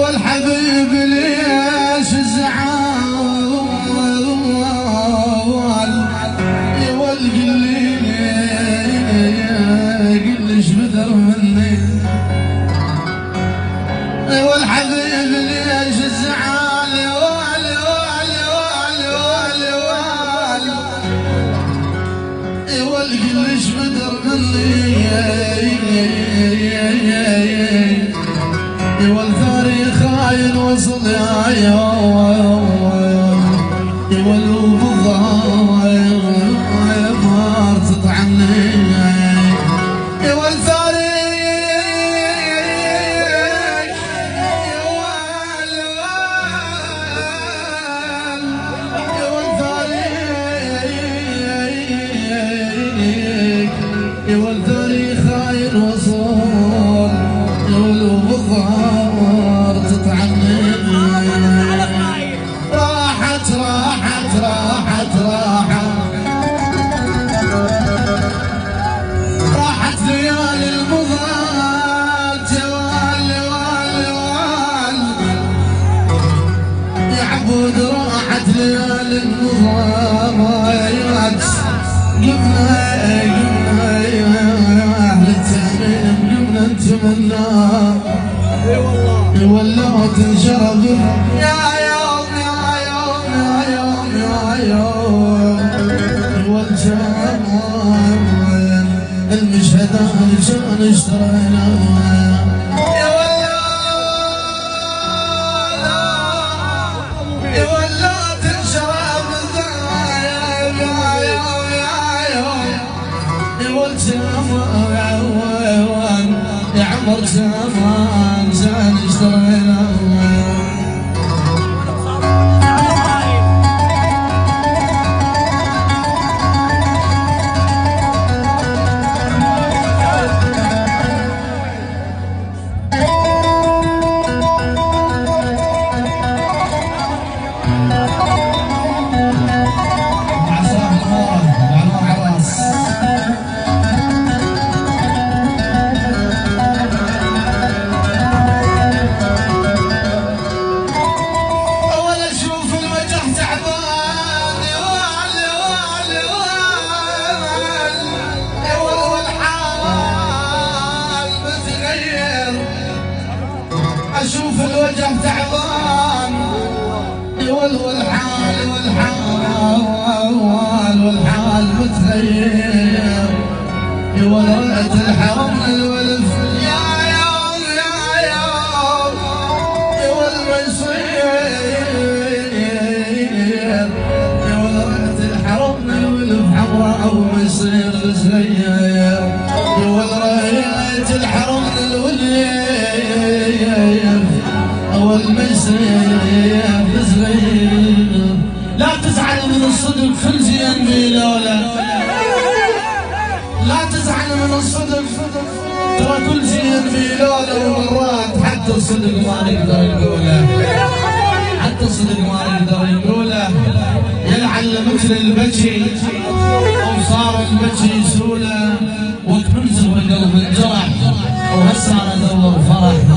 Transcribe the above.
والحبيب ليش زعل قلش بدر مني والحبيب ليش زعل والقلش بدر مني والثاري خاين وصل يا والبضاعة عني والثري خاين وصول يقولوا بالظهر تطعني راحت راحت راحت راحت ليالي المضات يا عبود راحت ليالي المضات نتمنى والله تنشرب يا يوم يا يوم يا يوم يا يوم والجمال المشهد علشان اشترينا يا والله تنشرب يا يوم يا يوم والجمال يا عمر زمان زين اشترينا اشوف الوجه تعبان والحال متغير ورأت الحرم الولف يا يوم يا يوم والمصير ورأت الحرم الولف حمراء ومصير صغير ورأت الحرم الولف والمسير صغير لا تزعل من الصدق خل زين بلوله لا تزعل من الصدق ترى كل زين بلوله ومرات حتى الصدق ما نقدر نقوله حتى الصدق ما نقدر نقوله يلعن مثل البكي وصار البكي سوله وتنزل بقلب الجرح وهسه انا ادور فرح